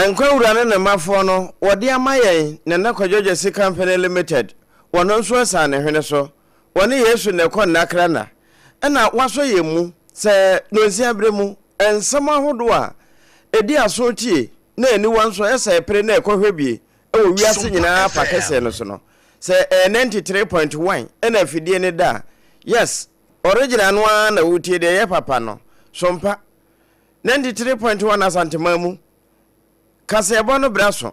Enkwawura ne mafo no wode amayen ne nakwadwoje si company limited wono nso asa ne hwene so wone Yesu ne kon nakra na na waso yemu se nonsia bremu ensama hodo a edi aso tie na eni wanso esa epre na ekohwebie ewo wiase nyina pakese no so no se 93.1 na afidie ne da yes original no na wutie de ye papa no sompa 93.1 asantemamu kasebo no braso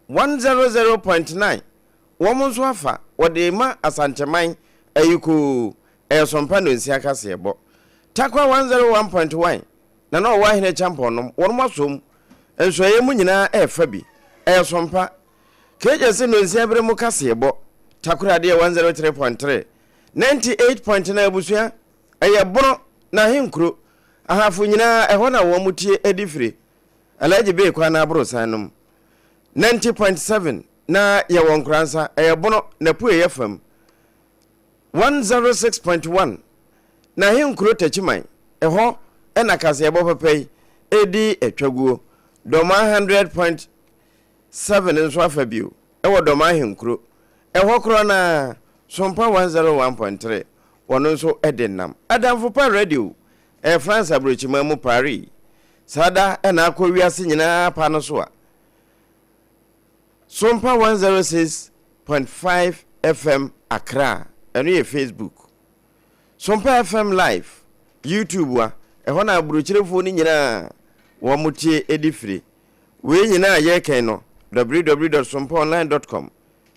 100.9 womunso afa wode ma asanteman ayiko sompa no nsia kasebo takwa 101.1 na no wa hene champion no wonmo asom enso yemu nyina efa bi sompa keje se no nsia bre mu kasebo takura de 103.3 98.9 abusua ayebro na hinkro ahafu nyina ehona wo mutie edifire alaji be kwa na abro sanum 90.7 na ye wonkransa ayebono na pu eyefam 106.1 na hinkro tachiman eho ena kase ebo pepe edi etwaguo doma 100.7 nso afabio ewo doma hinkro eho kro na sompa 101.3 wono nso edenam adamfo pa radio France abrochima mu Paris sada ena akọwiase nyina pa no so a sompa 106.5 FM Accra eno ye Facebook sompa FM live YouTube wa eho na abrochirefo ni nyina wo mutie edifire we nyina ye ken no www.sompaonline.com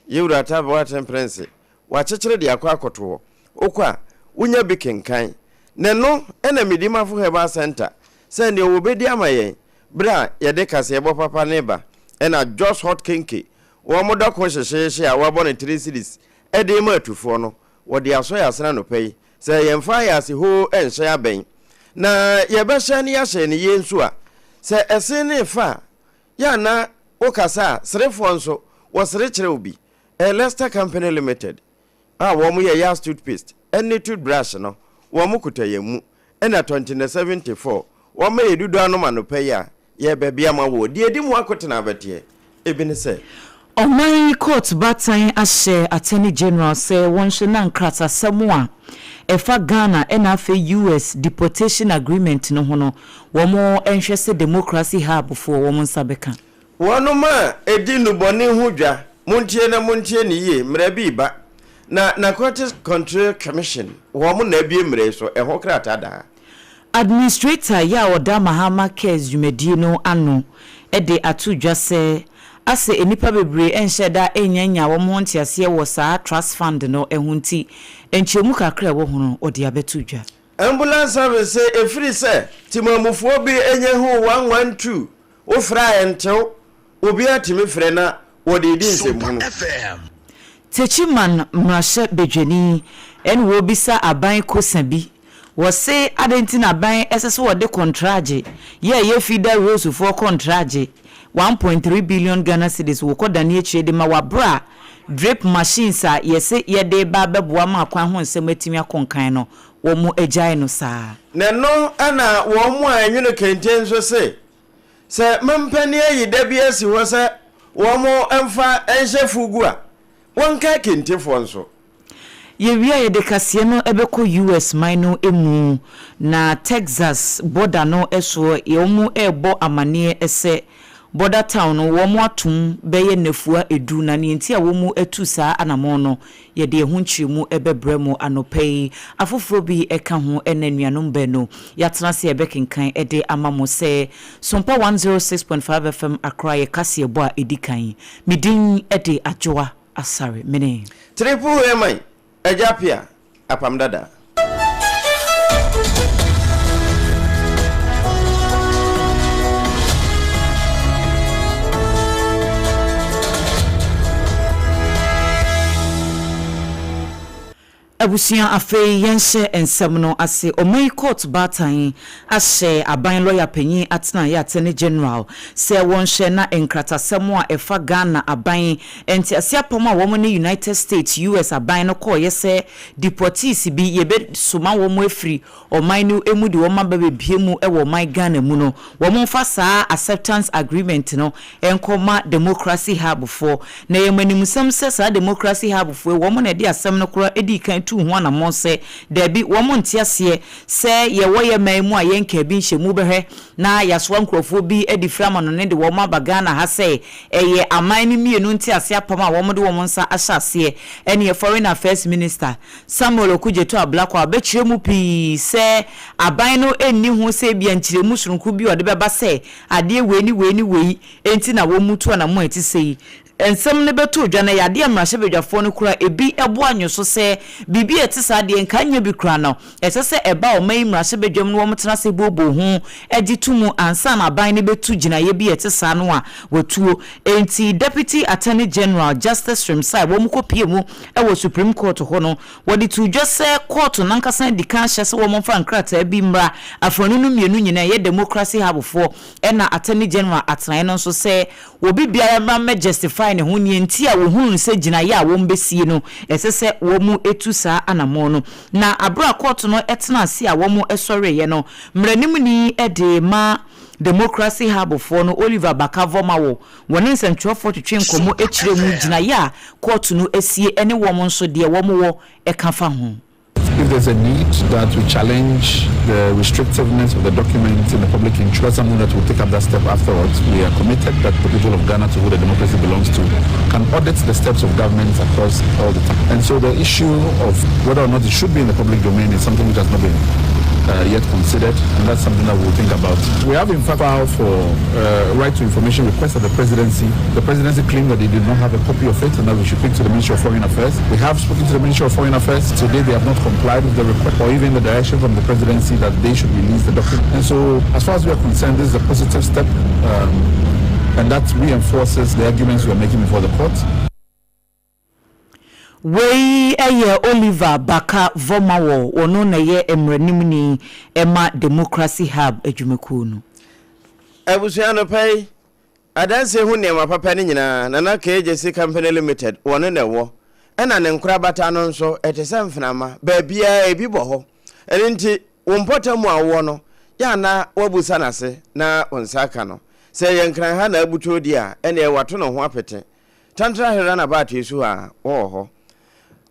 yewura tabawa temperance wa chechire de akwa akoto okwa unya bikenkan neno ena midima fu heba center send you obedi amaye bra yede kase ebo papa neba ena just hot kinky wo moda ko hyehyehye a wabɔ ne 3 cities ede ma atufo no wode aso ya asena no pɛyi sɛ yemfa ya se ho enhye aben na yebɛhye ne yahye ne yensu a sɛ ɛse ne fa ya na okasa serefo nso wo sere kyerɛ obi Leicester Company Limited wo mu ye ya toothpaste any toothbrush no wo mu kutayemu ena 2074 wo ma yedudu anoma no pɛya ye bebia ma wo de edi mu akotena abete ebi ne se Omai court batan ahye attorney general say won hye na nkrata samoa efa Ghana ena afa US deportation agreement no ho no wo mo enhwe se democracy hub for wo nsabeka wono ma edi nuboni ho dwa muntie ni ye mra bi ba na Narcotics Control Commission wo mo na bie mre so eho krata da administrator ya oda Mahama Cares Jumedie no ano ede atudwa se ase enipa bebre enhyeda enyanya wo mo ntiase wo saa trust fund no ehunti enchemu kakra wo hono ode abetudwa ambulance service efiri se timamufuo bi enye ho 112 wo fra entew obi atimi frɛ na wode di nsemu Techiman mrashe bejeni en wo bisa aban kosabi wo se adentina aban esese wo de contrage ye fida rose for contrage 1.3 billion Ghana cedis wo kodane chede ma wabra drip machines a yese ye de ba beboa ma akwan ho nsem atimi akonkan no wo mu agyae no saa neno ana wo mu anwene kenten so se mempani ayi da bi asi ho se wo mu emfa enhye fugu a wonka kentefo nso Yewia ye de kase no ebeko US mine emu na Texas border no eso ye mu ebo amane ese border town no wo mu atum beye nefua edu na ne ntia wo mu atu saa anamo no ye de ho nchimu ebebremu anopei afoforo bi eka ho enanuanom be no yatena se ebekenkan ede amamo se sompa 106.5 FM Accra ye kase ebo a edikan midin ede ADWOA ASARE mene triple emai Ejapia APAM DADAA abusia afei yenhye ensem no ase omai court batan ahye aban lawyer panyin atena ya atene general se wonhye na enkratasem a efa Ghana aban enti asiapom a womo ne United States US aban no call yese deportees bi yebe soma womo afri omai no emu de woma ba bebiemu e wo mai Ghana mu no womo fa saa acceptance agreement no enkoma democracy hub for na yemanimusem se saa democracy hub for womo na de asem no kura edi kan tu ho na mo se da bi womo ntiase se ye wo ye maimu a yenka bi nhye mu behwe na yaso nkrofo bi edi frama no ne de womo abagana ha se eye aman ni mienu ntiase apam a womo de womo nsa ahyase ene ye foreign affairs minister Samuel Okujeto ablakwa abechire mu pi se aban no enni ho se bia nchire mu surunku bi ode beba se ade weni enti na wo mutu na mo eti sei ensem ne beto dwa na yade amrahye bedwafo no kura ebi ebo anyoso se bibi etisa de nkanya bi kura no esese eba o mai mrahye bedwam no wo tena se bobo hu editumu ansa na ban ne betu gina ye bi etisa no a watuo enti deputy attorney general justice Remsai wo mukopie mu e Supreme Court ho no wodi tu dwase court nankasa di kan hye se wo mfa nkrata bi mra afronu no mienu nyina ye democracy habofo e na attorney general atran no so se wo bibia mra me justify ne ho nie nti a wo hunu se gina ya wo mbesie no esese wo mu etu saa anamo no na abra court no etena ase a wo mu esore ye no mranim ni ede ma democracy hub for no Oliver Bakavoma wo woni nsentwofo twetwe nkomo ekire mu gina ya court no esie ene wo mo nso de wo mo wo ekafa ho. If there's a need that we challenge the restrictiveness of the documents in the public interest, something that we'll take up that step afterwards. We are committed that the people of Ghana, to who the democracy belongs to, can audit the steps of governments across all the time. And so the issue of whether or not it should be in the public domain is something which has not been yet considered, and that's something that we'll think about. We have in fact filed for right to information request at the presidency. The presidency claimed that they did not have a copy of it and that we should speak to the Ministry of Foreign Affairs. We have spoken to the Ministry of Foreign Affairs. Today they have not complied with the request or even the direction from the presidency that they should release the document. And so as far as we are concerned, this is a positive step and that reinforces the arguments we are making before the court. Wei eye Oliver Bakavoma wo ono na ye emranim ni ema democracy hub adwumaku no abusuano pai adanse hu ne ma papa ni nyina na KJC company limited wono na wo ena ne nkura bata no nso etese mfenama ba bia ebi bo ho enti wompotamu awo no ya na wabusa nase na onsaka no se ye nkran ha na abuto di a ena e wato no ho apete tantra hera na ba tesu a wo ho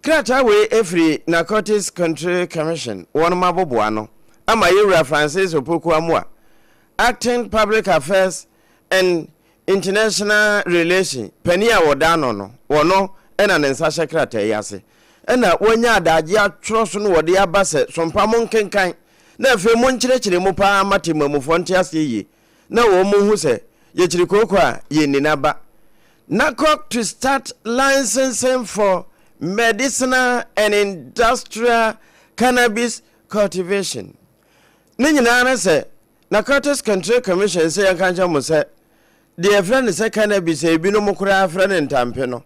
Krata we every Narcotics Control Commission one mabobo ano ama yewura Francis Opoku amua acting public affairs and international relation penia wodano no wono ena nensa krata yase ena wonya adaje atworo no wode abase sompa monkenkan na afi monkyerechire mu pa matemamufo ntiase yi na wo mu hu se yechiri koko a yeninaba NACOC to start licensing for medicinal and industrial cannabis cultivation. Ninyina say Narcotics Control Commission say yankancha mo say the friend say cannabis e bi no mukura friend ntampe no.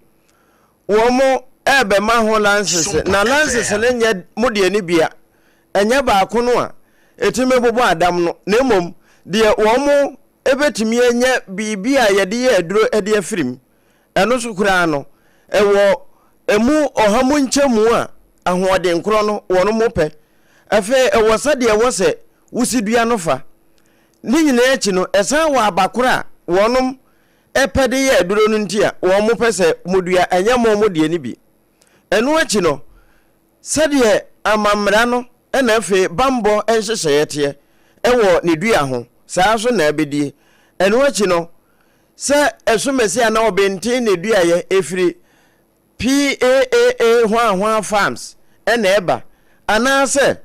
Wo mo ebe ma ho license na license ne nya modie ni bia. Enya ba ko no a etime bobo adam no na emom de wo mo ebetimi enya bibia ye de ye aduro e de afirim. Eno so kura no ewo emu ohamu nchemu a ahoode nkro no wono mope afi ewosade ewose wusidua no fa ni nyina echi no esan wa abakora wonom epede ye aduro no ntia wo mope se modua enya modie ni bi enu echi no sade amamra no ena afi bambo enhyehyeyete ewo ne dua ho saa so na abedie enu echi no se esomesi ana obenti ne dua ye efiri PAAA farms ena eba anase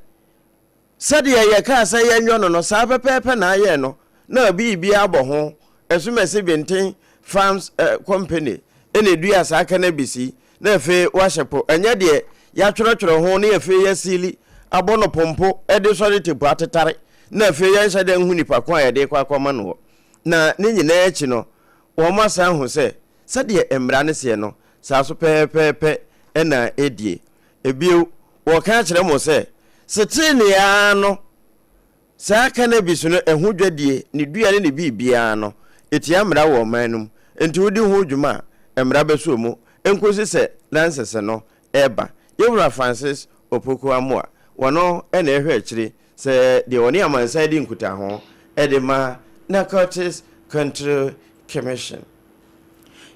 sade ye ka say yenwo no sa pepepe na ye no na bibi abo ho esumese benten farms company ena dua sa cannabis na fe washepo enya de ya twetwere ho na fe yasili abono pompo ede sori tepu atetare na fe ye nhyade hu nipa kwa ye de kwa kwama no na ne nyina echi no wo masa hu se sade emra ne se no sa so pepepe ena edie ebio wɔka kyerɛ mo sɛ setenia no saa cannabis no ɛho dwadie ne dua ne bibia no etia mmara wɔ manum enti wodi ho dwuma mmara bɛso mu enkosi sɛ lansese no eba yewura Francis Opoku Amoa wono ɛna ɛhwɛ akyiri sɛ de wɔne amansa di nkuta ho ɛde Narcotics Control Commission.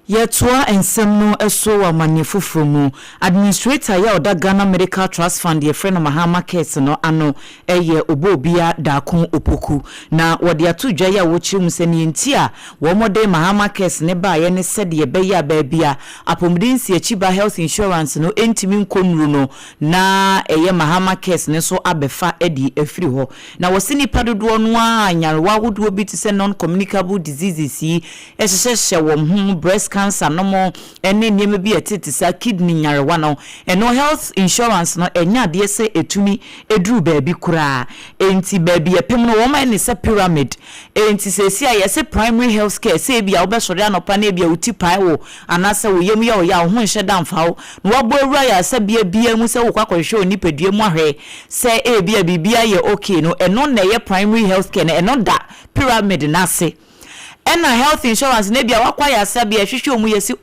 Yetoa ensem no eso wa manefofro mu administrator ya oda Ghana Medical Trust Fund ye friend Mahama case no ano eye obobia dakon Opoku na wode atodwa ya wo chirum se ne ntia wo mode Mahama case ne ba ye ne sede ye be ya ba bia apomdinsi achiba health insurance no entimi nkonru no na eye Mahama case ne so abefa edi afiri ho na wo sini padodo no anyarewa hodo bi ti se non communicable diseases yi ehyehyehye wo ho breast cancer no mo ene niam bi etete sa kidney nyarewa no eno health insurance no enya de se etumi eduru baabi kura enti baabi epem no wo ma ne se pyramid enti se sia ye se primary health care se bia wo be sori anopa na bia uti pai wo anase wo yem ya wo ya ho nhye damfa wo no wabo awura ya se bia mu se wo kwakohwe oni padua mu ahwe se bia ye okay no eno na ye primary health care na eno da pyramid na se ena health insurance ne bia wakwa ya sabe ahwehwe omu yesi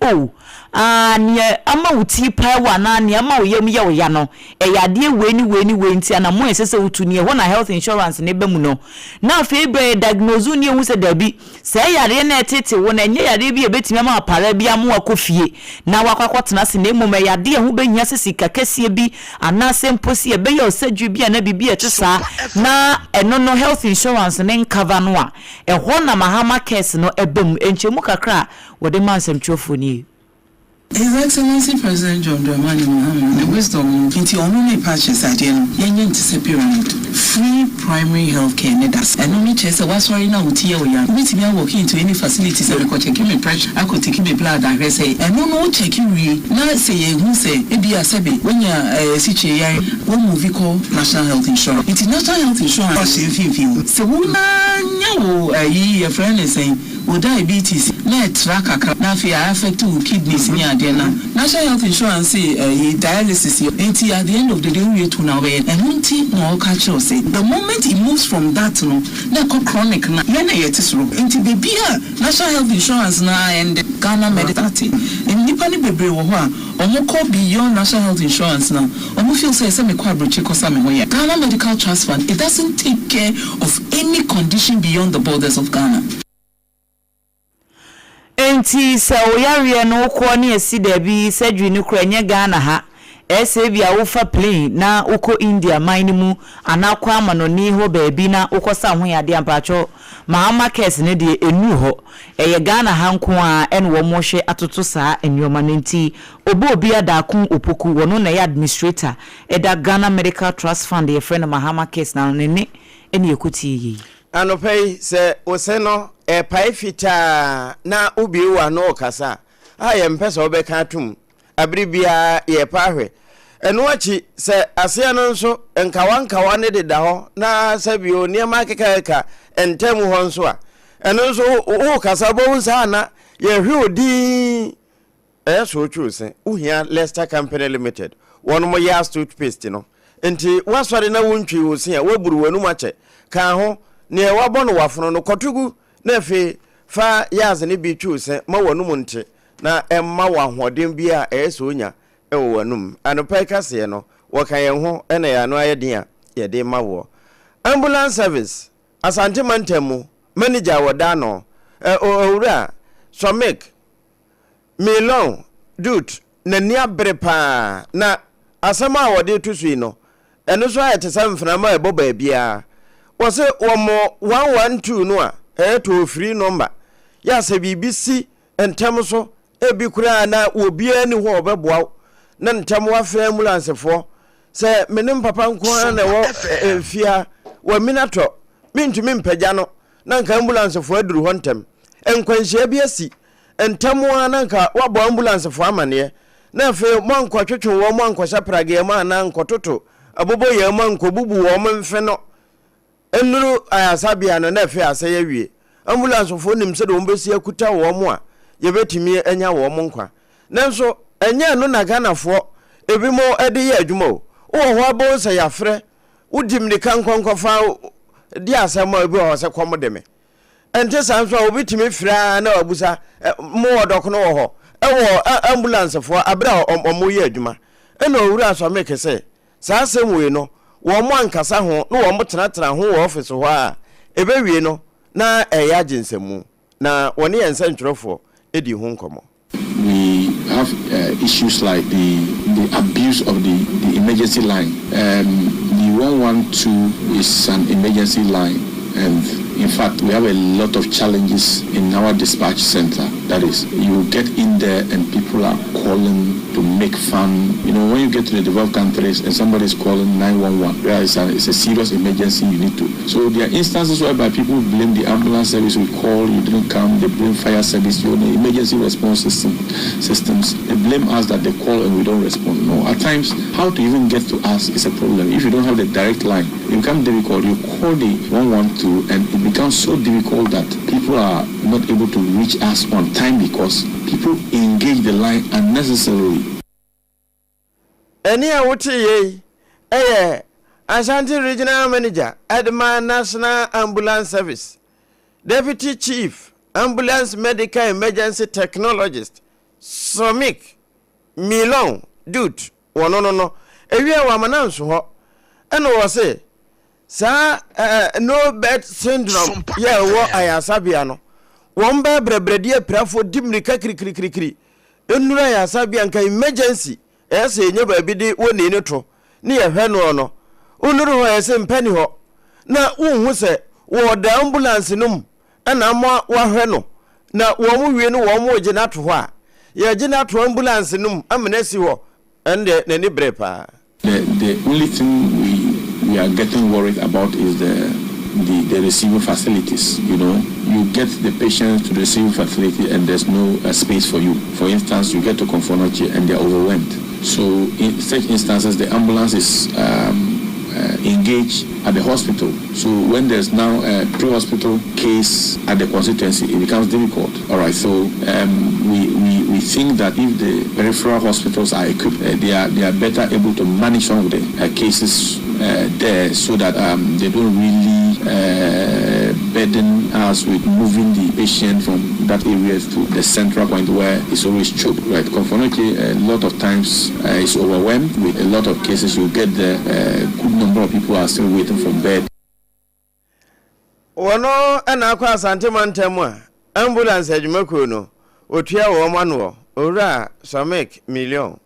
ne ama wuti pai wa na ne ama oyem ye oya no eyade weni ntia na mo esese wutu ne ho na health insurance ne bemu no na afi bre diagnose ne hu se dabi se yare na etete wo na enye yare bi ebetimi ama apara bi amu akofie na wakwakwatena se ne mum yade hu behia se sika kese bi anase mposi ebe ye osadwu bi na bibi etesa na eno no health insurance ne cover no a eho na Mahama case no ebem enchemu kakra wode mansem twofoni. His Excellency President John Dramani Mahama, the wisdom into only patches again, Yanyan to pyramid, free primary health care nedas, and only chase a was sorry now with you. Meet me walking into any facilities and record checking me pressure. I could take me blood, I say, and no checking re. Now say, who say, Ebi Asabe, when you're CHA, one movie called National Health Insurance. It's National Health Insurance. So, your friend is saying, with diabetes, let track a crap, affect two kidneys near National Health Insurance say dialysis at the end of the day we to now and no catch us say the moment it moves from that no na chronic na yet is into baby National Health Insurance na and Ghana Medical and nipa ni bebre wo ho a omo call beyond National Health Insurance now omo feel say me kwa broche kosa me ho ya Ghana Medical Trust Fund it doesn't take care of any condition beyond the borders of Ghana. Enti se oyare no ko ne esi da bi sadwi ne kura nye Ghana ha ese bia wo fa plane na uko India mine mu anakwa amanoni ho baabi na ukosa ho yade ampacho Mahama case ne de enu ho eye Ghana ha nko a en wo mo hwe atoto saa enyoma nenti obi adakun Opoku wono na ya administrator eda Ghana Medical Trust Fund ye friend Mahama case na ne eni ekuti yi anopei se oseno pai fita na ubiwa no kasa aye mpesa obeka atum abribia ye pahwe eno achi se asea no nso nkawankawa ne de da ho na sabio niema kekeka entemu ho nso a eno nso o kasa bo nsa na ye hwe odi so chuse uhia Leicester Company Limited one mo ya toothpaste no enti wasore na wontwi wo se a waburu wanu mache kan ho ne wabono wafono no kotugu na fe fa yaze ne bi twuse ma wanum nte na emma wa hoden bi a eso nya ewo wanum anopai kase no wokan ye ho ena ya no ayeden a ye de ma wo ambulance service asante mantemu manager woda no owura somek milon dut na nia brepa na asama wode tusui no eno so ayete samfna ma ebo ba bia wose womo 112 no a to free number ya se BBC entem so ebi kura na obia ni ho obeboa na ntem wa fra ambulance fo se menim papa nko na wo fia wa minato mintumi mpagya no na nka ambulance fo aduru ho ntem enkwanhia bi asi entem wa na nka wabo ambulance fo amane na fe mo nkwatwetwe wo mo nkwasha prage ma na nkototo abobo ye mo nkobubu wo mo mfe no enuru ayasabia no na fe ase yawie ambulance fo nim se do mbesi akuta wo mo a ye betimi enya wo mo nkwa nanso enya no na Ghana fo ebi mo ede ye adwuma wo ho abo se yafre udim ne kan konkofa di asema obi ho se komo de me ente sanso obitimi fra na abusa mo odokno wo ho ewo ambulance fo abra omoye adwuma ena owura so make se saa asem we no wo mo ankasa ho no wo mo tenatena ho wo office ho a ebewie no na eya jinsemu na woni yense ntwerofo edi ho nkomo. We have issues like the abuse of the emergency line. The 112 is an emergency line, and in fact, we have a lot of challenges in our dispatch center. That is, you get in there and people are calling to make fun. You know, when you get to the developed countries and somebody is calling 911, it's a serious emergency, you need to. So there are instances whereby people blame the ambulance service. We call, you didn't come. They blame fire service, you know, emergency response systems. They blame us that they call and we don't respond. No, at times, how to even get to us is a problem. If you don't have the direct line, it becomes difficult. You call the 112 and it becomes so difficult that people are not able to reach us on time because people engage the line unnecessarily. Any awuti ye Ashanti Regional Manager Adma National Ambulance Service Deputy Chief Ambulance Medical Emergency Technologist Somik Milon Dut no ewie wa mananso ho eno wo se sa no bed syndrome ye wo ayasabia no won ba brebredie prafo dimrika krikri enura ayasabia nka emergency ese enye ba bi de woni ne to ne ye hwe no onuru ho ese mpani ho na wonhu se wo da ambulance num ana mo wa hwe no na wo mu wie no wo mu gina to ho a ye gina to ambulance num amnesi ho ende ne brepa. The only thing we are getting worried about is the receiving facilities. You know, you get the patients to the receiving facility and there's no space for you. For instance, you get to Konfonoche and they're overwhelmed. So in such instances, the ambulance is engaged at the hospital. So when there's now a pre-hospital case at the constituency, it becomes difficult. All right. So we think that if the peripheral hospitals are equipped, they are better able to manage some of the cases there, so that they don't really burden us with moving the patient from that area to the central point where it's always choked. Right. Unfortunately, a lot of times it's overwhelmed with a lot of cases. You get the good number of people are still waiting for bed. Wono ana kwa Asante Mantemu ambulance ejumeko no otua wo manu ora Samek million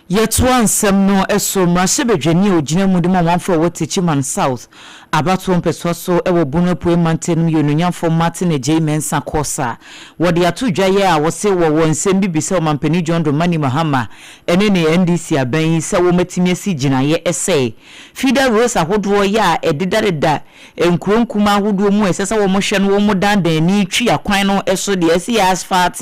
Yet one sem no eso mrashebedwani ogina mudimo wanfo wotechiman south abato mpeso ewo bunu poe mantenum yononyamfo Martin J Mensa Kosa wode atudwa ye a wose wo nsem bibise omampani John Dramani Mahama ene ne NDC aban se wo matimi asi ginaye ese feeder roads ahodo ya edidareda enkuronkuma ahodo mu esese wo mohwe no wo mudandan ni twi akwan no eso de ese ya asphalt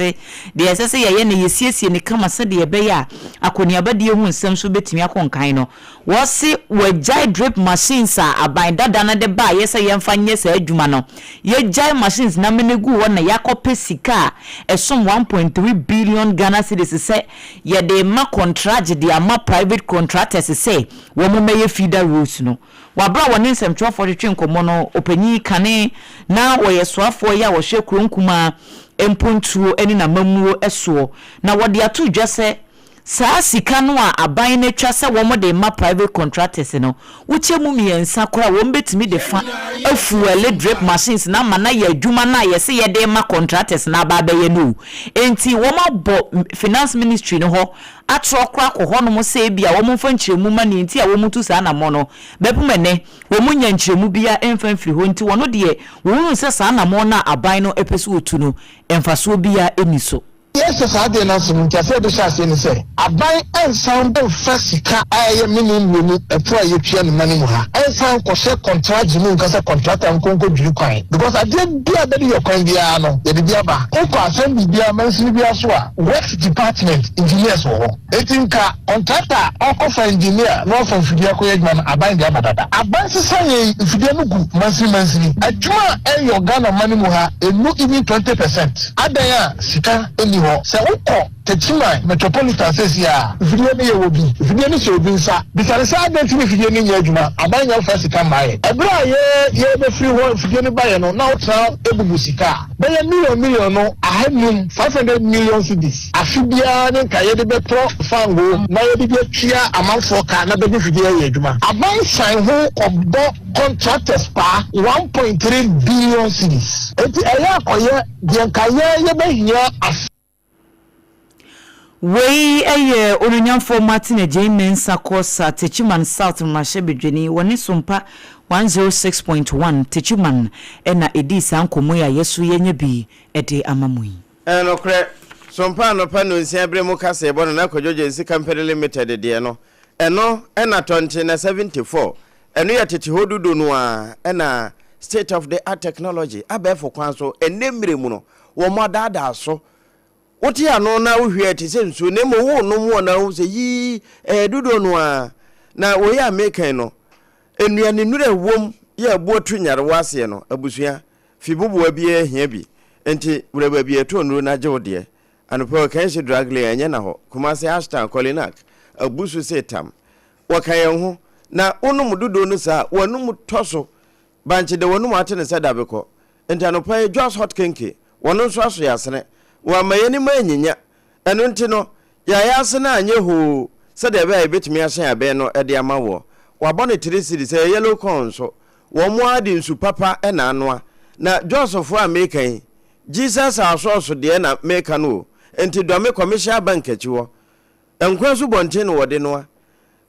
de esese ye ne yesiesie ne kama se de ebe ya akoniaba de hu nsem so betimi akonkan no wose wajai drip machines a aban dada na de ba yesa yemfa nyesa adwuma no ye jai machines na menegu wo na yakope sika esom 1.3 billion Ghana cedis se ye de ma contract de ama private contractors se wo mo meye feeder roads no wabra woni nsem 1243 nkomo no opanyi kane na wo yesoafo ya wo hwe kronkuma empontuo eni na mamuo eso na wode atu dwese saa sika no a aban na twa se wo mo de ma private contractors no wuche mu miensa kora wo mbetimi de fa afuele drip machines na mana ya adwuma na yese ye de ma contractors na ba ba ye no enti wo ma bo finance ministry no ho atro kora ko ho no mo se bia wo mo fa nkyeremu ma ne enti a wo mutu saa na mo no bepumene wo mo nya nkyeremu bia emfa mfiri ho enti wono de wo hu se saa na mo na aban no epeso otu no emfaso bia eniso. Yes, I did not see the chassis and say, I buy and sound of Fassica, I am meaning a poor European money. I found Cosset contract, you because a contract and Congo do coin. Because I did be a baby of Condiano, the Biaba, Oka, send me Bia Mansibia, Works Department, engineers or 18 car contractor, offer engineer, north from Fidiaco Edman, I buy the Abada. I buy the Sunny, if you don't go, Mansi, I draw your gun of money, and not even 20%. Adaya, Sika, any ho se ukọ techima metropolitan says ya video ne ye obi video ne se obi nsa bisare sa identity video ne nya adwuma abanya fa sika mai ebra ye be free ho video ne baye no na utra ebubu sika be million no ahanum 500 million cedis afibia ne ka ye de be pro fango na ye de be tua amanfo ka na be video ye adwuma aban san ho obo contractors pa 1.3 billion cedis eti eya koye de nka ye be hia Wei eye onunyanfo Martin Mensa Kosa Techiman South Mashebedweni woni SOMPA 106.1 Techiman ena edi sankomo ya Yesu yenye bi ede amamui enokre SOMPA no pa no nsia bre mu kase ebo no na kojojo nsi company limited de no eno ena 2074 eno ya tete hodudo no a ena state of the art technology abefo kwan so enemre mu no wo modada so Oti ano na uhwe ti se nsu ne mo wo no mo na wo se yi dudo no a na wo ya make no enuane nure wom ya buo tunyare wase no abusua fibubu abi ehia bi enti buraba bi eto nuru na jewde anopo kan shi dragle anya na ho kuma se hashtag Kolinak abusu setam wakan ho na onum dudo no sa wonum toso banche de wonum atene se dabeko enti anopo Jos Hot Kenke wonum so aso yasene wa mayeni manyinya eno nti no ya yase na anye ho se de be betimi ahye abe no ede amawo wa bone 3 series yellow corn so wo mo adi nsu papa na anoa na Joseph American Jesus aso de na make no enti do me commercial bank achiwo enkwan su bonte no wode no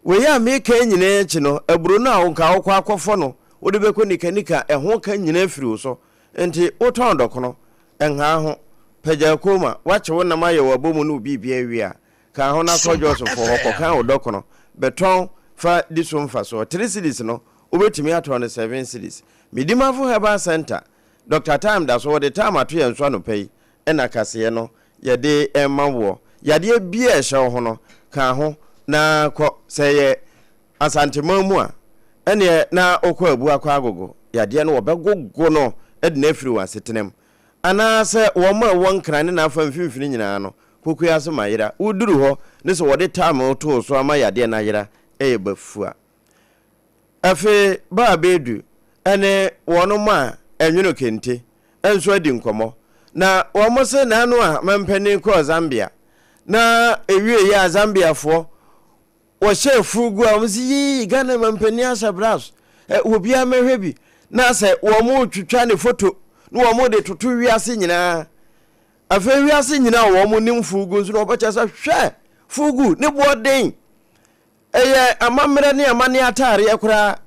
we ya American nyina echi no aburo no a nka akwa akofo no wode be ko nikanika eho ka nyina firi so enti oton dokono enha ho Peja koma wache wona maye wabomu no bibia wia ka ho na ko Joseph ho ko kan odokono beton fa disomfa so 3 cities no obetimi ato on 7 cities midimafo heba center Dr. Time da so the time ato ye nso no pei ena kase no ye de emawo ye de bia ehye ho no ka ho na ko seye asantemamu a ene na okọ abu akọ agogo ye de no obegogo no edna afiri wasetenem ana se wo ma won krane na afa mfimfini nyina no kokuya so mayira uduru ho ne so wode time to so ama yade na yira eye bafua afi ba bedu ene wono ma enwuno kente enso adi nkomo na wo mo se na anu a mampani ko Zambia na ewie ya Zambia fo wo shefu gu a mzi Ghana mampani asabras obi amehwebi na se wo mo twitwa ne photo no wo mo de tutu wiase nyina afa wiase nyina wo mo nim fugu nso no bacha sa hwe fugu ne boden eye amamre ne amane atare yakura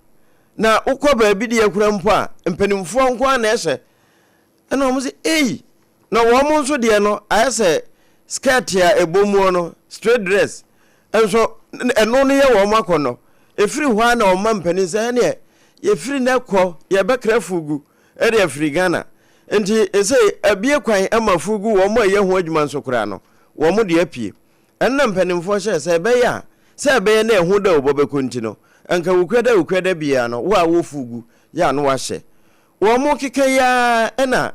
na ukọ baabi de yakura mpo a mpanimfo nko na ehye na wo se na wo mo nso de no ayese skirt ya ebomu no straight dress enso eno ne ye wo makono efiri hwa na wo mampani se ne ye firi na kọ ye bekra fugu ere afiri Ghana enti ese abie kwan amafugu wo mo ye ho adwuma nso kura no wo mo de apie enna mpanimfo hye se be ya se be na ehu da obobekonti no anka wukweda bia no wo a wo fugu ya no wa hye wo mo keke ya ena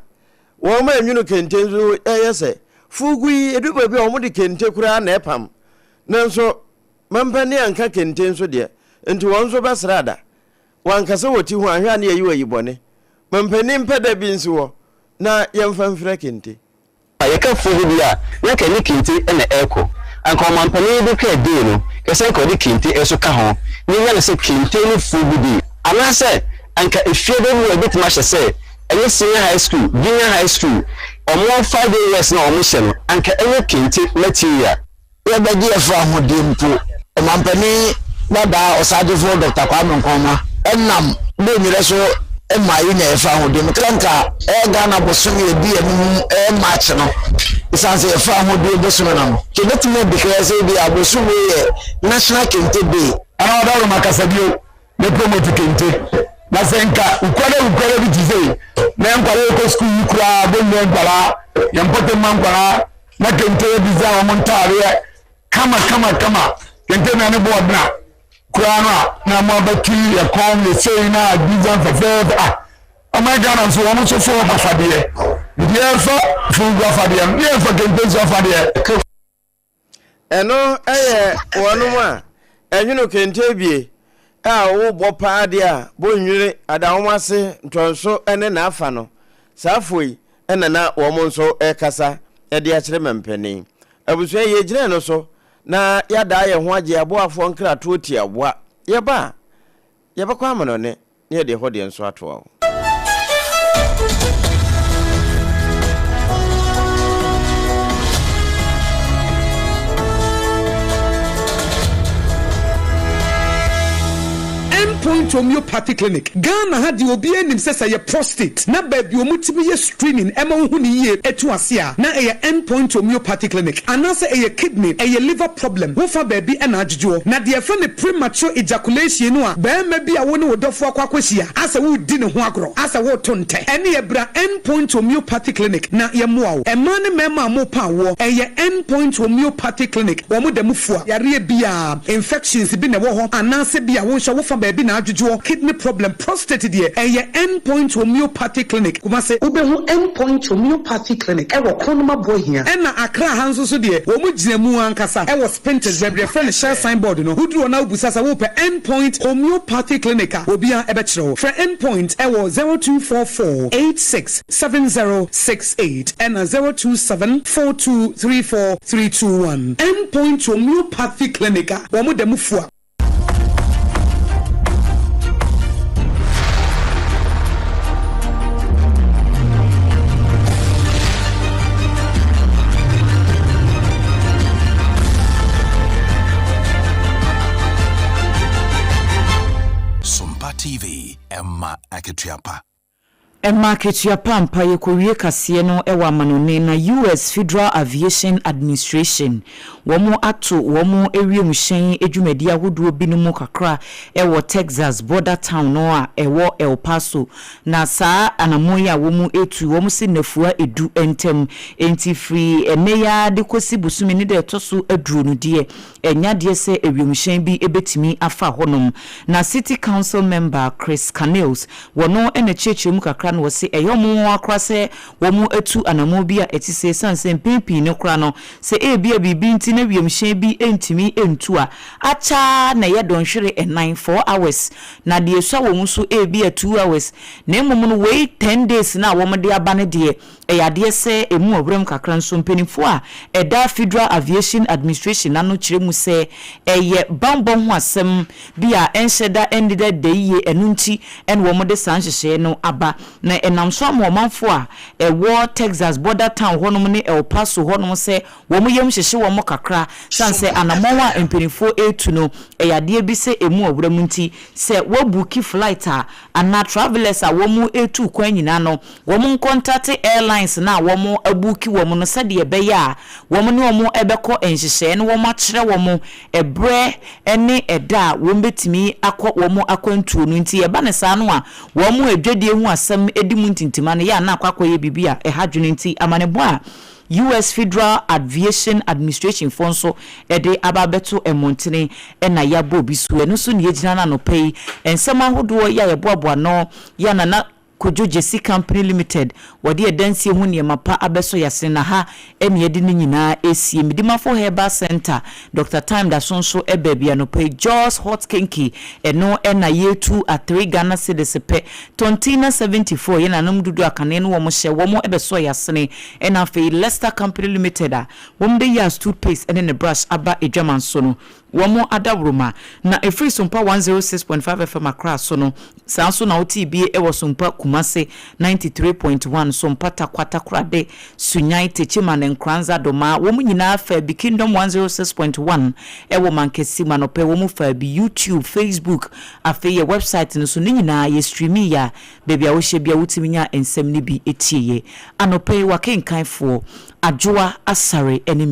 wo ma enwunu kente nso yese fugu yi eduba bi wo mo de kente kura na epam nanso mampani anka kente nso de enti wo nso besrada wankasa woti hu ahwa na yi wayibone mampani mpeda bi nso wo na yemfamfra kente ayeka fugu bia ya ka ni kente na eko anka mampani bi ka de no kese ko di kente eso ka ho ni ya se kente ni fugu di anase anka efie be mu ebit ma hye enye senior high school junior high school omo 5 years na omo hye no anka enye kente material ya ba di efa ho de mpo mampani dada osadefo Dr. Kwame Nkrumah enam be nyire so emayi na efa ho de mkranka Ghana bosomi ebi emu match no isanse efa ho de bosomi na no kebetime because bi abosomi national kente day ana odaru makasabio ne promote kente na senka ukwale bi tizei na nkwale ko school kura bo ne nkwala yampote mankwala na kente bi za wo montare kama kente na ne bodna kurana na mabaki ya kom le sei na bizan fa fa oh my God, I'm so almost so for mafadie Therefore, food of the ambient for the eno wonuma enyu no kentebie wo bopa de a bonwire adawomase ntonso ene na afa no safoi ene na wo monso kasa de a kire mempeni abusua ye gire no so na yada ye ho age aboafo nkrato ti aboa ye ba ye bakwa amano ne ye de ho de nso ato Point homeopathy clinic Ghana had the obi enim say prostate na baby omutimi ye screening ema hu ni ye etu ase a na endpoint homeopathy clinic anase kidney liver problem wo fa baby na ajuju na de fa ne premature ejaculation no a ba ma bi a wo ne wodofo akwakwahia asa wo di ne ho agro asa wo to nte ene ye bra endpoint homeopathy clinic na ye moa wo ema ne mema mo pa wo endpoint homeopathy clinic wo mo dem fua yare bia infections bi ne wo ho anase bia wo hwa wo fa baby na ajuju kidney problem prostate there endpoint homeopathy clinic kuma se ubehu endpoint homeopathy clinic ewo konoma boy here na akra hanso so there wo mu ginemu ankasa ewo sprinter bebre friend share signboard no hudru na ubusasa wo pe endpoint homeopathy clinic obia ebechiro for endpoint ewo 0244867068 and 0274234321 endpoint homeopathy clinic wo mu dem fua TV Emma Aketiapa. Emma Aketiapa mpa yekowie kase no ewa amanone na US Federal Aviation Administration womo ato womo ewiemhyen edwumadi ahodo binumu kakra ewo Texas border town no a ewo El Paso na saa anamoya womo etu womo se nafua edu entem enti free eneya de kosi busumi ne de toso aduro no de enya de se ewiemhyen bi ebetimi afa honom na City Council member Chris Canales wono ene chechemu kakra no se eyomo akra se womo etu anamo bi a etise sanse pimpi ne kra no se ebia bibi nti na wiemhyen bi entimi entu a acha na ye donhwere 4 hours na de eswa womo so ebia 2 hours na emom no wait 10 days na womo de abane de eyade se emu obrem kakra nso mpenifo a eda Federal Aviation Administration na no kiremu se eye bambon ho asem bi a enhyeda endeda de ye enunti en womo de sanhyehyɛ no aba na enamso amomanfo a ewo Texas border town honom ne El Paso honom se womo yem hyehye womo kakra sanse anamon a mpenifo etu no eyade bi se emu obrem nti se wabuki flight a ana travelers a womo etu kwan nyina no womo contact airlines na womo abuki womo no sade ebe ya womo ne womo ebekọ enhyehye no womo akyere womo ebre ene eda womo betimi akọ womo akwantuo no nti eba ne saa no a womo edwedie hu asem edimu ntintima no ya na akwakoye bibia ehadwene nti amanebo a US Federal Aviation Administration fonso ede ababeto emontene na yabo bisu eno so ne yegina na no pay ensema hodo ya yeboaboa no ya na Kojo Jesse Company Limited wadi edansi hu ne mapa abeso yase na ha ene yedi ni nyina esie midimafo Herbal Center Dr. Time da sonso ebebia no pay Jaws Hot Kinky eno na yetu a 3 Ghana cedis pe tontina 74 yena namdudu akane no wo mo hye wo mo ebeso yase ne ena fe Leicester Company Limited a wo mde ya toothpaste ene ne brush aba edwaman so no womo adabroma na efree SOMPA 106.5 FM akra so no sanso na OTB ewo SOMPA Kumase 93.1 SOMPA takwata krade sunyai techima ne nkranza doma womo nyina fa bi Kingdom 106.1 ewo mankesi manope womo fa bi YouTube Facebook afa ye website no so nyina ye streami ya bebia wo hye bia wutiminya ensem ni bi etie anope wakenkanfo ADWOA ASARE enemy